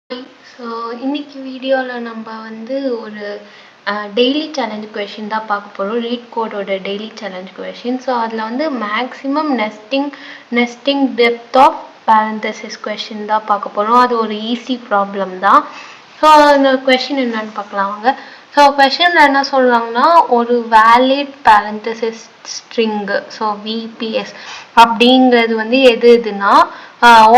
So இன்னைக்கு வீடியோவில் நம்ம ஒரு டெய்லி சேலஞ்ச் கொஷின் தான் பார்க்க போகிறோம். ரீட் கோடோட டெய்லி சேலஞ்ச் கொஷின். ஸோ அதில் maximum nesting depth of parenthesis question தான் பார்க்க போகிறோம். அது ஒரு ஈஸி ப்ராப்ளம் தான். ஸோ அந்த கொஷின் என்னன்னு பார்க்கலாம் வாங்க. ஸோ கொஷினில் என்ன சொல்கிறாங்கன்னா, ஒரு valid parenthesis string, so VPS அப்படிங்கிறது எதுனா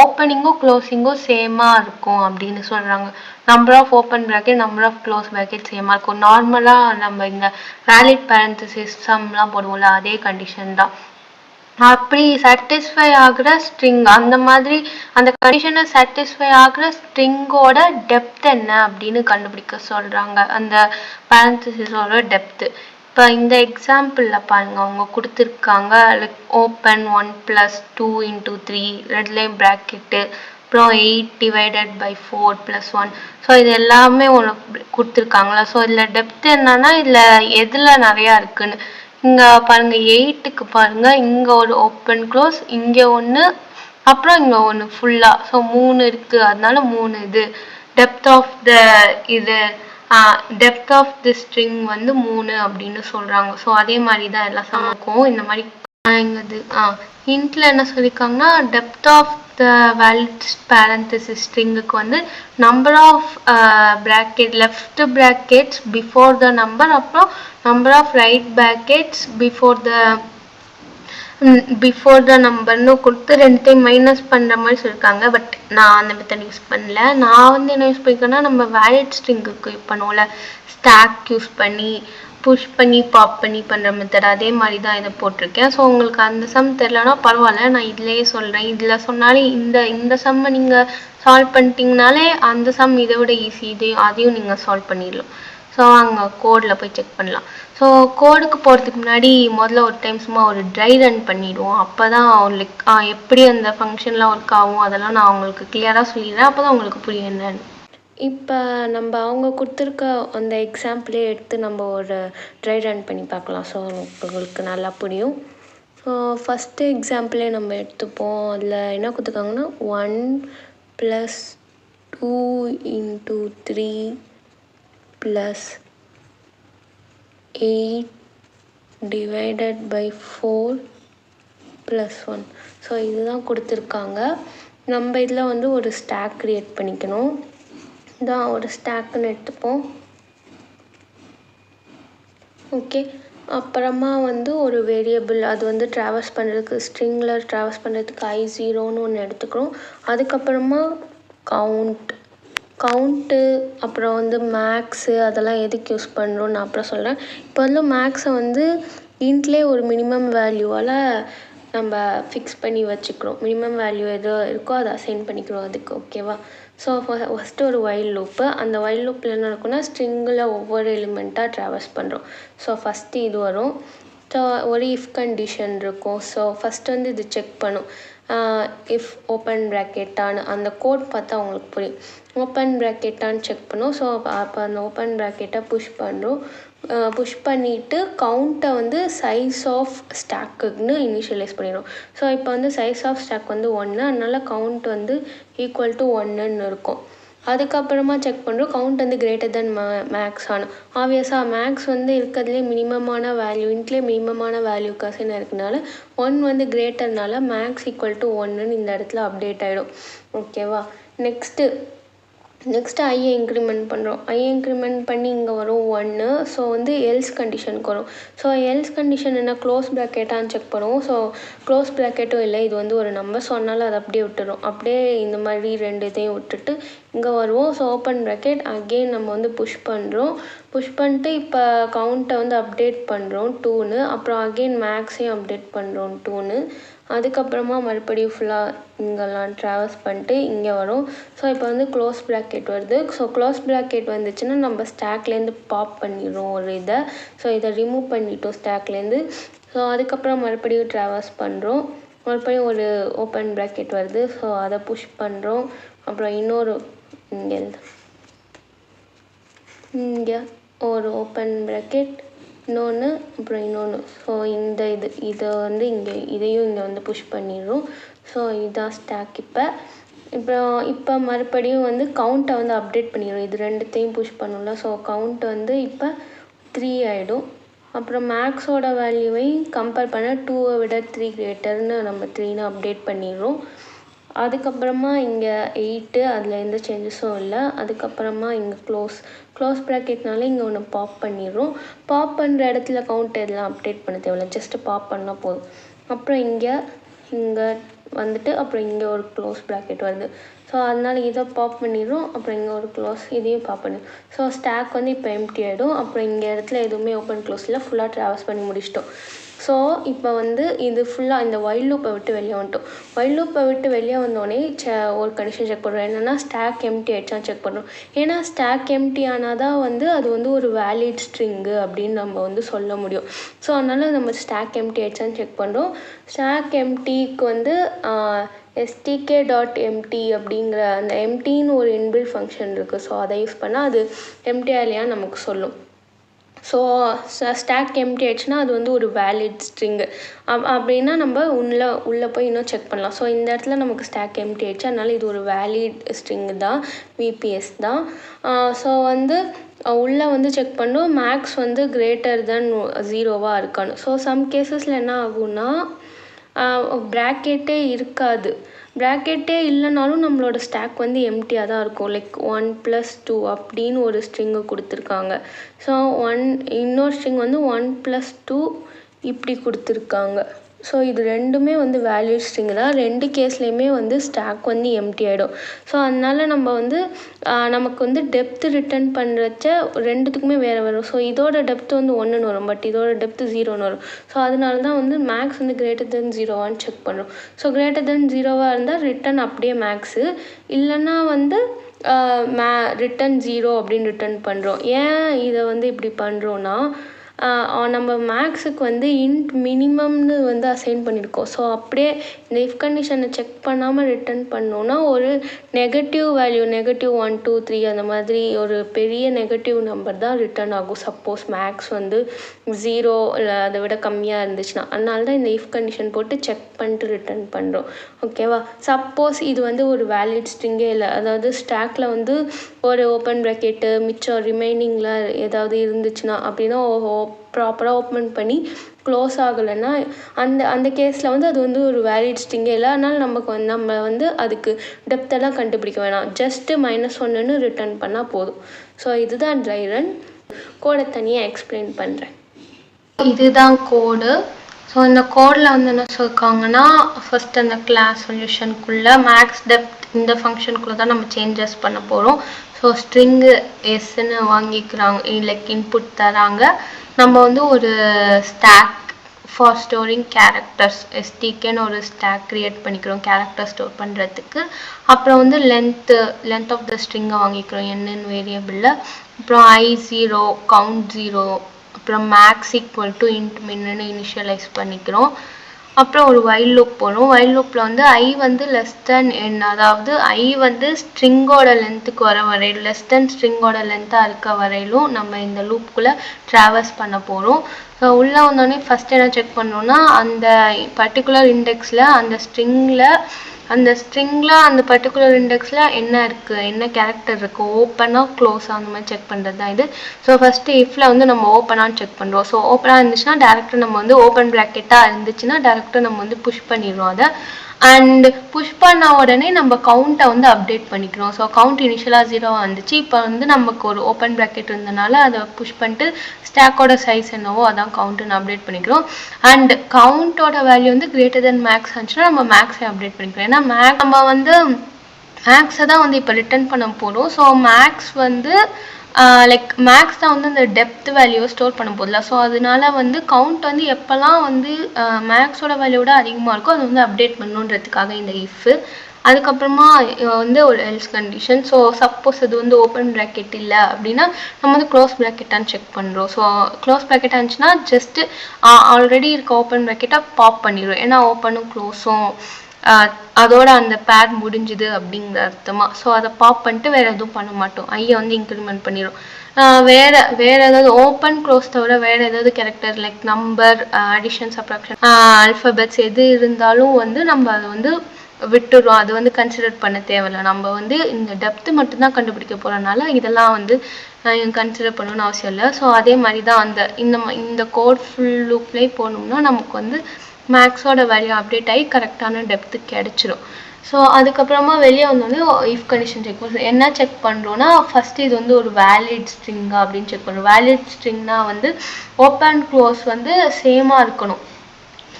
ஓப்பனிங்கும் க்ளோஸிங்கும் சேமாக இருக்கும் அப்படின்னு சொல்கிறாங்க. Number of open bracket, number of close bracket சேமாக இருக்கும். நார்மலாக நம்ம இந்த வேலிட் பேரந்தசிஸ் சம்லாம் போடுவோம்ல, அதே கண்டிஷன் தான். அப்படி சாட்டிஸ்ஃபை ஆகிற ஸ்ட்ரிங், அந்த மாதிரி அந்த கண்டிஷனை சாட்டிஸ்ஃபை ஆகிற ஸ்ட்ரிங்கோட டெப்த் என்ன அப்படின்னு கண்டுபிடிக்க சொல்கிறாங்க. அந்த பேரந்தசிஸோட டெப்த்து. இப்போ இந்த எக்ஸாம்பிளில் பாருங்கள், அவங்க கொடுத்துருக்காங்க. Like open 1+2 × 3 red line bracket, அப்புறம் 8 டிவைடட் பை 4 + 1. ஸோ இது எல்லாமே ஒன்று கொடுத்துருக்காங்களா. ஸோ இதில் டெப்த் என்னன்னா, இதில் எதில் நிறையா இருக்குன்னு இங்கே பாருங்கள். 8க்கு பாருங்கள், இங்கே ஒரு ஓப்பன் க்ளோஸ், இங்கே ஒன்று, அப்புறம் இங்கே ஒன்று ஃபுல்லாக. ஸோ 3 இருக்குது, அதனால 3 இது depth of the depth of the string 3 அப்படின்னு சொல்கிறாங்க. ஸோ அதே மாதிரி தான் எல்லா சமக்கும் இந்த மாதிரி இங்கது ஹிண்ட்ல என்ன சொல்லியிருக்காங்கன்னா, depth of the valid parenthesis ஸ்ட்ரிங்குக்கு number of bracket, left brackets before the number, அப்புறம் number of right brackets before the நம்பர்னு கொடுத்து ரெண்டுத்தையும் மைனஸ் பண்ணுற மாதிரி சொல்லியிருக்காங்க. பட் நான் அந்த மெத்தட் யூஸ் பண்ணல. நான் என்ன யூஸ் பண்ணியிருக்கேன்னா, நம்ம வேலிட் ஸ்ட்ரிங்குக்கு யூஸ் பண்ணுவோம்ல, ஸ்டாக் யூஸ் பண்ணி புஷ் பண்ணி பாப் பண்ணி பண்ணுற மெத்தட், அதே மாதிரி தான் இதை போட்டிருக்கேன். ஸோ உங்களுக்கு அந்த சம் தெரிலனா பரவாயில்ல, நான் இதிலேயே சொல்கிறேன். இதில் சொன்னாலே இந்த சம்மை நீங்கள் சால்வ் பண்ணிட்டீங்கனாலே அந்த சம் இதை விட ஈஸி, அதையும் நீங்கள் சால்வ் பண்ணிடலாம். ஸோ அங்கே கோடில் போய் செக் பண்ணலாம். ஸோ கோடுக்கு போகிறதுக்கு முன்னாடி முதல்ல ஒரு டைம் சும்மா ஒரு ட்ரை ரன் பண்ணிவிடுவோம். அப்போ தான் லைக் எப்படி அந்த ஃபங்க்ஷன்லாம் ஒர்க் ஆகும் அதெல்லாம் நான் உங்களுக்கு கிளியராக சொல்லிடுறேன். அப்போ தான் உங்களுக்கு புரியும் என்னன்னு. இப்போ நம்ம அவங்க கொடுத்துருக்க அந்த எக்ஸாம்பிளே எடுத்து நம்ம ஒரு ட்ரை ரன் பண்ணி பார்க்கலாம். ஸோ உங்களுக்கு நல்லா புரியும். ஸோ ஃபஸ்ட்டு எக்ஸாம்பிளே நம்ம எடுத்துப்போம். அதில் என்ன கொடுத்துருக்காங்கன்னா, 1+2 × 3 + 8 டிவைடட் பை 4 + 1. ஸோ இதுதான் கொடுத்துருக்காங்க. நம்ம இதில் ஒரு ஸ்டாக் க்ரியேட் பண்ணிக்கணும். இதான் ஒரு ஸ்டாக்குன்னு எடுத்துப்போம். ஓகே, அப்புறமா ஒரு வேரியபிள், அது ட்ராவர்ஸ் பண்ணுறதுக்கு, ஸ்ட்ரிங்கில் ட்ராவர்ஸ் பண்ணுறதுக்கு I0ன்னு ஒன்று எடுத்துக்கிறோம். அதுக்கப்புறமா கவுண்ட்டு, அப்புறம் மேக்ஸு, அதெல்லாம் எதுக்கு யூஸ் பண்ணுறோன்னு நான் அப்புறம் சொல்கிறேன். இப்போ மேக்ஸை இன்ட்லேயே ஒரு மினிமம் வேல்யூவால் நம்ம ஃபிக்ஸ் பண்ணி வச்சுக்கிறோம். மினிமம் வேல்யூ எதோ இருக்கோ அதை அசைன் பண்ணிக்கிறோம் அதுக்கு. ஓகேவா. ஸோ ஃபஸ்ட்டு ஒரு வைல் லூப்பு. அந்த வைல் லூப்பில் என்ன இருக்குன்னா, ஸ்ட்ரிங்கில் ஒவ்வொரு எலிமெண்ட்டாக ட்ராவர்ஸ் பண்ணுறோம். ஸோ ஃபஸ்ட்டு இது வரும். ஸோ ஒரு இஃப் கண்டிஷன் இருக்கும். ஸோ ஃபஸ்ட்டு இது செக் பண்ணும். இஃப் ஓப்பன் ப்ராக்கெட்டான்னு அந்த கோட் பார்த்தா உங்களுக்கு புரியும். ஓப்பன் ப்ராக்கெட்டான்னு செக் பண்ணும். ஸோ அப்போ அந்த ஓப்பன் ப்ராக்கெட்டை புஷ் பண்ணுறோம். புஷ் பண்ணிவிட்டு கவுண்ட்டை சைஸ் ஆஃப் ஸ்டாக்குன்னு இனிஷியலைஸ் பண்ணிடும். ஸோ இப்போ சைஸ் ஆஃப் ஸ்டாக் 1, அதனால் கவுண்ட் ஈக்குவல் டு 1ன்னு இருக்கும். அதுக்கப்புறமா செக் பண்ணுறோம், கவுண்ட் கிரேட்டர் தென் மேக்ஸ் ஆனும். ஆப்வியஸாக மேக்ஸ் இருக்கிறதுலே மினிமமான வேல்யூ, இன்ட்லேயே மினிமமான வேல்யூ கசின் இருக்கனால 1 கிரேட்டர்னால மேக்ஸ் ஈக்குவல் டு 1ன்னு இந்த இடத்துல அப்டேட் ஆகிடும். ஓகேவா. நெக்ஸ்ட்டு ஐயை இன்க்ரிமெண்ட் பண்ணுறோம். ஐயை இன்க்ரிமெண்ட் பண்ணி இங்கே வரும் 1. ஸோ எல்ஸ் கண்டிஷனுக்கு வரும். ஸோ எல்ஸ் கண்டிஷன் என்ன, க்ளோஸ் ப்ராக்கெட்டான்னு செக் பண்ணுவோம். ஸோ க்ளோஸ் ப்ராக்கெட்டும் இல்லை, இது ஒரு நம்பர். ஸோ அதனால் அதை அப்படியே விட்டுடும். அப்படியே இந்த மாதிரி 2 இதையும் விட்டுட்டு இங்கே வருவோம். ஸோ ஓப்பன் ப்ராக்கெட் அகெயின் நம்ம புஷ் பண்ணுறோம். புஷ் பண்ணிட்டு இப்போ கவுண்ட்டை அப்டேட் பண்ணுறோம் 2ன்னு. அப்புறம் அகெயின் மேக்ஸையும் அப்டேட் பண்ணுறோம் 2ன்னு. அதுக்கப்புறமா மறுபடியும் ஃபுல்லாக இங்கெல்லாம் ட்ராவர்ஸ் பண்ணிட்டு இங்கே வரும். ஸோ இப்போ க்ளோஸ் ப்ராக்கெட் வருது. ஸோ க்ளோஸ் ப்ராக்கெட் வந்துச்சுன்னா நம்ம ஸ்டாக்லேருந்து பாப் பண்ணிடுறோம் ஒரு இதை. ஸோ இதை ரிமூவ் பண்ணிட்டோம் ஸ்டாக்லேருந்து. ஸோ அதுக்கப்புறம் மறுபடியும் ட்ராவர்ஸ் பண்ணுறோம். மறுபடியும் ஒரு ஓப்பன் ப்ராக்கெட் வருது. ஸோ அதை புஷ் பண்ணுறோம். அப்புறம் இன்னொரு இங்கே ஒரு ஓப்பன் ப்ராக்கெட், இன்னொன்று, அப்புறம் இன்னொன்று. ஸோ இதை இங்கே இதையும் இங்கே புஷ் பண்ணிடுறோம். ஸோ இதுதான் ஸ்டாக். இப்போ இப்போ மறுபடியும் வந்து கவுண்ட்டை வந்து அப்டேட் பண்ணிடும். இது ரெண்டுத்தையும் புஷ் பண்ணல. ஸோ கவுண்ட் வந்து இப்போ 3 ஆகிடும். அப்புறம் மேக்ஸோட வேல்யூவை கம்பேர் பண்ண 2 விட 3 கிரேட்டர்னு நம்ம 3ன்னு அப்டேட் பண்ணிடுறோம். அதுக்கப்புறமா இங்கே 8 அதில் எந்த சேஞ்சஸும் இல்லை. அதுக்கப்புறமா இங்கே க்ளோஸ் ப்ராக்கெட்னால இங்கே ஒன்று பாப் பண்ணிடுறோம். பாப் பண்ணுற இடத்துல கவுண்ட் எல்லாம் அப்டேட் பண்ண தேவையில்ல, ஜஸ்ட்டு பாப் பண்ணால் போதும். அப்புறம் இங்கே வந்துட்டு அப்புறம் இங்கே ஒரு க்ளோஸ் ப்ராக்கெட் வருது. ஸோ அதனால் இதை பாப் பண்ணிடுறோம். அப்புறம் இங்கே ஒரு க்ளோஸ், இதையும் பாப் பண்ணிடும். ஸோ ஸ்டாக் வந்து இப்போ எம்டி ஆகிடும். அப்புறம் இங்கே இடத்துல எதுவுமே ஓப்பன் க்ளோஸில் ஃபுல்லாக ட்ராவல்ஸ் பண்ணி முடிச்சிட்டோம். ஸோ இப்போ வந்து இது ஃபுல்லாக இந்த வைல் லூப்பை விட்டு வெளியே வந்துட்டோம். வைல் லூப்பை விட்டு வெளியே வந்தோடனே ஒரு கண்டிஷன் செக் பண்ணுறோம். என்னென்னா ஸ்டாக் எம்டி ஆகிடுச்சான்னு செக் பண்ணுறோம். ஏன்னா ஸ்டாக் எம்டி ஆனால் தான் வந்து அது வந்து ஒரு வேலிட் ஸ்ட்ரிங்கு அப்படின்னு நம்ம வந்து சொல்ல முடியும். ஸோ அதனால் நம்ம ஸ்டாக் எம்டி ஆகிடுச்சான்னு செக் பண்ணுறோம். ஸ்டாக் எம்டிக்கு வந்து stk.empty அப்படிங்கிற அந்த எம்டின்னு ஒரு இன்பில்ட் ஃபங்க்ஷன் இருக்குது. ஸோ அதை யூஸ் பண்ணால் அது எம்டி இல்லையான்னு நமக்கு சொல்லும். ஸோ ஸ்டாக் எம்டி ஆயிடுச்சுன்னா அது வந்து ஒரு வேலிட் ஸ்ட்ரிங்கு அப்படின்னா நம்ம உள்ளே போய் இன்னும் செக் பண்ணலாம். ஸோ இந்த இடத்துல நமக்கு ஸ்டாக் எம்டி ஆயிடுச்சு, அதனால இது ஒரு வேலிட் ஸ்ட்ரிங்கு தான், விபிஎஸ் தான். ஸோ வந்து உள்ளே வந்து செக் பண்ணோம் மேக்ஸ் வந்து கிரேட்டர் தென் 0 இருக்கான்னு. ஸோ சம் கேஸஸில் என்ன ஆகும்னா ப்ராக்கெட்டே இருக்காது. ப்ராக்கெட்டே இல்லைனாலும் நம்மளோட ஸ்டாக் வந்து எம்டியாக தான் இருக்கும். லைக் 1+2 அப்படின்னு ஒரு ஸ்ட்ரிங்கு கொடுத்துருக்காங்க. ஸோ இன்னொரு ஸ்ட்ரிங் வந்து 1+2 இப்படி கொடுத்துருக்காங்க. ஸோ இது ரெண்டுமே வந்து வேலிட் ஸ்ட்ரிங் தான். ரெண்டு கேஸ்லேயுமே வந்து ஸ்டாக் வந்து எம்டி ஆகிடும். ஸோ அதனால் நம்ம வந்து நமக்கு வந்து டெப்த்து ரிட்டர்ன் பண்ணுறச்ச ரெண்டுத்துக்குமே வேறு வரும். ஸோ இதோட டெப்த்து வந்து 1ன்னு வரும், பட் இதோட டெப்த்து 0ன்னு வரும். ஸோ அதனால தான் வந்து மேக்ஸ் வந்து கிரேட்டர் தென் 0வான்னு செக் பண்ணுறோம். ஸோ கிரேட்டர் தென் 0வாக இருந்தால் ரிட்டன் அப்படியே மேக்ஸு, இல்லைன்னா வந்து ரிட்டன் 0 அப்படின்னு ரிட்டன் பண்ணுறோம். ஏன் இதை வந்து இப்படி பண்ணுறோன்னா நம்ம மேக்ஸுக்கு வந்து இன்ட் மினிமம்னு வந்து அசைன் பண்ணியிருக்கோம். ஸோ அப்படியே இந்த இஃப் கண்டிஷனை செக் பண்ணாமல் ரிட்டர்ன் பண்ணோன்னா ஒரு நெகட்டிவ் வேல்யூ -1 2 3 அந்த மாதிரி ஒரு பெரிய நெகட்டிவ் நம்பர் தான் ரிட்டர்ன் ஆகும். சப்போஸ் மேக்ஸ் வந்து 0 இல்லை அதை விட கம்மியாக இருந்துச்சுன்னா. அதனால தான் இந்த இஃப் கண்டிஷன் போட்டு செக் பண்ணிட்டு ரிட்டர்ன் பண்ணுறோம். ஓகேவா? சப்போஸ் இது வந்து ஒரு வேலிட் ஸ்ட்ரிங்கே இல்லை, அதாவது ஸ்டாக்கில் வந்து ஒரு ஓப்பன் ப்ராக்கெட்டு மிச்சம் ரிமைனிங்கில் ஏதாவது இருந்துச்சுன்னா அப்படின்னா ப்ராப்பராக ஓப்பன் பண்ணி க்ளோஸ் ஆகலைன்னா அந்த கேஸில் வந்து அது வந்து ஒரு வேலிட் ஸ்ட்ரிங்கே இல்லை. அதனால் நம்ம வந்து அதுக்கு டெப்த்தெல்லாம் கண்டுபிடிக்க வேணாம், ஜஸ்ட்டு -1ன்னு ரிட்டர்ன் பண்ணால் போதும். ஸோ இதுதான் ட்ரை ரன். கோடை தனியாக எக்ஸ்பிளைன் பண்ணுறேன். இதுதான் கோடு. ஸோ இந்த கோடில் வந்து என்ன சொல்லியிருக்காங்கன்னா, ஃபஸ்ட் அந்த கிளாஸ் சொல்யூஷனுக்குள்ளே மேக்ஸ் டெப்த் இந்த ஃபங்க்ஷனுக்குள்ளே தான் நம்ம சேஞ்சஸ் பண்ண போகிறோம். ஸோ ஸ்ட்ரிங்கு எஸ்ன்னு வாங்கிக்கிறாங்க, லைக் இன்புட் தராங்க. நம்ம வந்து ஒரு ஸ்டாக் ஃபார் ஸ்டோரிங் கேரக்டர்ஸ் எஸ்டிகேன்னு ஒரு ஸ்டாக் க்ரியேட் பண்ணிக்கிறோம் கேரக்டர் ஸ்டோர் பண்ணுறதுக்கு. அப்புறம் வந்து லென்த் ஆஃப் த ஸ்ட்ரிங்கை வாங்கிக்கிறோம் என்னன்னு வேரியபிளில். அப்புறம் i0 கவுண்ட் 0, அப்புறம் மேக்ஸ் ஈக்குவல் டு இன்ட் மின்னு இனிஷியலைஸ் பண்ணிக்கிறோம். அப்புறம் ஒரு வைல் லூப் போகிறோம். வைல் லூப்பில் வந்து i வந்து லெஸ் தென் n, அதாவது i வந்து ஸ்ட்ரிங்கோட லென்த்துக்கு வர வரையிலும் லெஸ் தென் ஸ்ட்ரிங்கோட லென்த்தாக இருக்க வரையிலும் நம்ம இந்த லூப்புக்குள்ளே ட்ராவல்ஸ் பண்ண போகிறோம். ஸோ உள்ளே வந்தோடனே ஃபஸ்ட் என்ன செக் பண்ணோன்னா அந்த பர்டிகுலர் இண்டெக்ஸில் அந்த பர்டிகுலர் இண்டெக்ஸில் என்ன இருக்குது, என்ன கேரக்டர் இருக்குது, ஓப்பனாக க்ளோஸாக அந்த மாதிரி செக் பண்ணுறது தான் இது. ஸோ ஃபஸ்ட்டு இஃப்பில் வந்து நம்ம ஓப்பனான்னு செக் பண்ணுறோம். ஸோ ஓப்பனாக இருந்துச்சுன்னா டேரெக்டாக நம்ம வந்து ஓப்பன் ப்ராக்கெட்டாக இருந்துச்சுன்னா டேரெக்டாக நம்ம வந்து புஷ் பண்ணிடுறோம் அதை. அண்ட் புஷ் பண்ண உடனே நம்ம கவுண்ட்டை வந்து அப்டேட் பண்ணிக்கிறோம். ஸோ கவுண்ட் இனிஷியலாக 0 வந்துச்சு. இப்போ வந்து நமக்கு ஒரு ஓப்பன் ப்ராக்கெட் இருந்தனால அதை புஷ் பண்ணிட்டு ஸ்டாக்கோட சைஸ் என்னவோ அதான் கவுண்ட்டுன்னு அப்டேட் பண்ணிக்கிறோம். அண்ட் கவுண்டோட வேல்யூ வந்து கிரேட்டர் தென் மேக்ஸ் இருந்துச்சுன்னா நம்ம மேக்ஸை அப்டேட் பண்ணிக்கிறோம். ஏன்னா நம்ம வந்து மேக்ஸை தான் வந்து இப்போ ரிட்டர்ன் பண்ண போகிறோம். ஸோ மேக்ஸ் வந்து லைக் மேக்ஸ் தான் வந்து அந்த டெப்த் வேல்யூவை ஸ்டோர் பண்ண போதில்ல. ஸோ அதனால வந்து கவுண்ட் வந்து எப்போல்லாம் வந்து மேக்ஸோட வேல்யூவோட அதிகமாக இருக்கோ அது வந்து அப்டேட் பண்ணணுன்றதுக்காக இந்த இஃப்பு. அதுக்கப்புறமா வந்து ஒரு எல்ஸ் கண்டிஷன். ஸோ சப்போஸ் அது வந்து ஓப்பன் ப்ராக்கெட் இல்லை அப்படின்னா நம்ம வந்து க்ளோஸ் ப்ராக்கெட்டான்னு செக் பண்ணுறோம். ஸோ க்ளோஸ் ப்ராக்கெட் இருந்துச்சுன்னா ஜஸ்ட்டு ஆல்ரெடி இருக்க ஓப்பன் ப்ராக்கெட்டாக பாப் பண்ணிடுவோம். ஏன்னா ஓப்பனும் க்ளோஸும் அதோட அந்த பேர் முடிஞ்சுது அப்படிங்கிற அர்த்தமா. ஸோ அதை பாப் பண்ணிட்டு வேறு எதுவும் பண்ண மாட்டோம், ஐயை வந்து இன்க்ரிமெண்ட் பண்ணிடும். வேறு ஏதாவது ஓப்பன் க்ளோஸ் தவிர வேறு ஏதாவது character like number, addition, subtraction, alphabets எது இருந்தாலும் வந்து நம்ம அதை வந்து விட்டுறோம். அது வந்து கன்சிடர் பண்ண தேவையில்ல. நம்ம வந்து இந்த டெப்த் மட்டும்தான் கண்டுபிடிக்க போறதுனால இதெல்லாம் வந்து கன்சிடர் பண்ணணும்னு அவசியம் இல்லை. ஸோ அதே மாதிரி தான் இந்த கோட் ஃபுல் லூப்லேயே போகணும்னா நமக்கு வந்து மேக்ஸோட வேல்யூ அப்டேட் ஆகி கரெக்டான டெப்த்து கிடைச்சிரும். ஸோ அதுக்கப்புறமா வெளியே வந்தோடனே இஃப் கண்டிஷன் செக் பண்ணுறோம். என்ன செக் பண்ணுறோன்னா ஃபஸ்ட்டு இது வந்து ஒரு வேலிட் ஸ்ட்ரிங்கா அப்படின்னு செக் பண்ணுறோம். வேலிட் ஸ்ட்ரிங்னா வந்து ஓப்பன் க்ளோஸ் வந்து சேமாக இருக்கணும்.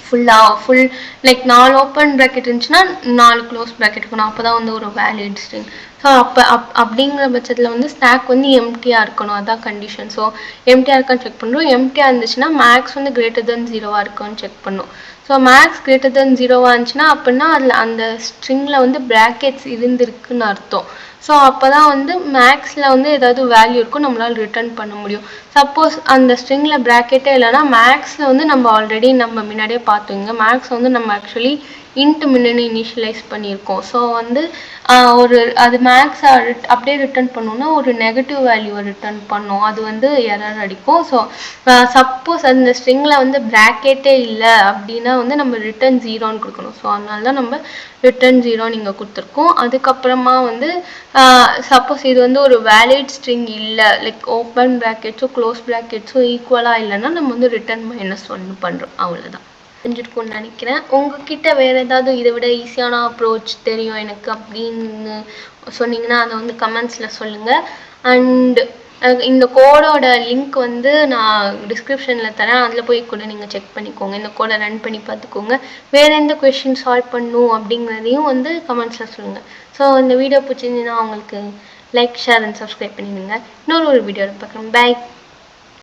ஃபுல் லைக் 4 ஓப்பன் ப்ராக்கெட் இருந்துச்சுன்னா 4 க்ளோஸ் ப்ராக்கெட் இருக்கணும். அப்போ தான் வந்து ஒரு வேலிட் ஸ்ட்ரிங். ஸோ அப்படிங்கிற பட்சத்தில் வந்து ஸ்டாக் வந்து எம்டியாக இருக்கணும். அதான் கண்டிஷன். ஸோ எம்டியாக இருக்கான்னு செக் பண்ணுறோம். எம்டியாக இருந்துச்சுன்னா மேக்ஸ் வந்து கிரேட்டர் தென் 0 இருக்கான்னு செக் பண்ணும். ஸோ மேக்ஸ் கிரேட்டர் தென் 0 இருந்துச்சுன்னா அப்படின்னா அதில் அந்த ஸ்ட்ரிங்கில் வந்து ப்ராக்கெட்ஸ் இருந்திருக்குன்னு அர்த்தம். ஸோ அப்போ தான் வந்து மேக்ஸில் வந்து ஏதாவது வேல்யூ இருக்கும், நம்மளால் ரிட்டர்ன் பண்ண முடியும். சப்போஸ் அந்த ஸ்ட்ரிங்கில் ப்ராக்கெட்டே இல்லைன்னா மேக்ஸில் வந்து நம்ம ஆல்ரெடி நம்ம முன்னாடியே பார்த்தோங்க. மேக்ஸ் வந்து நம்ம ஆக்சுவலி இன்ட்டு முன்னாடி இனிஷியலைஸ் பண்ணியிருக்கோம். ஸோ வந்து அது மேக்ஸை அப்படியே ரிட்டர்ன் பண்ணோன்னா ஒரு நெகட்டிவ் வேல்யூவை ரிட்டர்ன் பண்ணோம். அது வந்து எரர் அடிக்கும். ஸோ சப்போஸ் அந்த ஸ்ட்ரிங்கில் வந்து ப்ராக்கெட்டே இல்லை அப்படின்னா வந்து நம்ம ரிட்டர்ன் 0ன்னு கொடுக்கணும். ஸோ அதனால தான் நம்ம ரிட்டர்ன் 0 நீங்கள் கொடுத்துருக்கோம். அதுக்கப்புறமா வந்து சப்போஸ் இது வந்து ஒரு வேலிட் ஸ்ட்ரிங் இல்லை, லைக் ஓப்பன் ப்ராக்கெட்ஸும் க்ளோஸ் ப்ராக்கெட்ஸும் ஈக்குவலாக இல்லைன்னா நம்ம வந்து ரிட்டர்ன் -1 பண்ணுறோம். அவ்வளோதான். தெரிஞ்சிருக்கும்னு நினைக்கிறேன். உங்ககிட்ட வேறு ஏதாவது இதை விட ஈஸியான அப்ரோச் தெரியும் எனக்கு அப்படின்னு சொன்னீங்கன்னா அதை வந்து கமெண்ட்ஸில் சொல்லுங்கள். அண்ட் இந்த கோடோட லிங்க் வந்து நான் டிஸ்கிரிப்ஷனில் தரேன். அதில் போய் கூட நீங்கள் செக் பண்ணிக்கோங்க. இந்த கோடை ரன் பண்ணி பார்த்துக்கோங்க. வேறு எந்த கொஷின் சால்வ் பண்ணணும் அப்படிங்கிறதையும் வந்து கமெண்ட்ஸில் சொல்லுங்கள். ஸோ இந்த வீடியோ பிடிச்சிருந்தீங்கன்னா உங்களுக்கு லைக், ஷேர் அண்ட் சப்ஸ்கிரைப் பண்ணிடுங்க. இன்னொரு வீடியோவில் பார்க்குறேன். பை.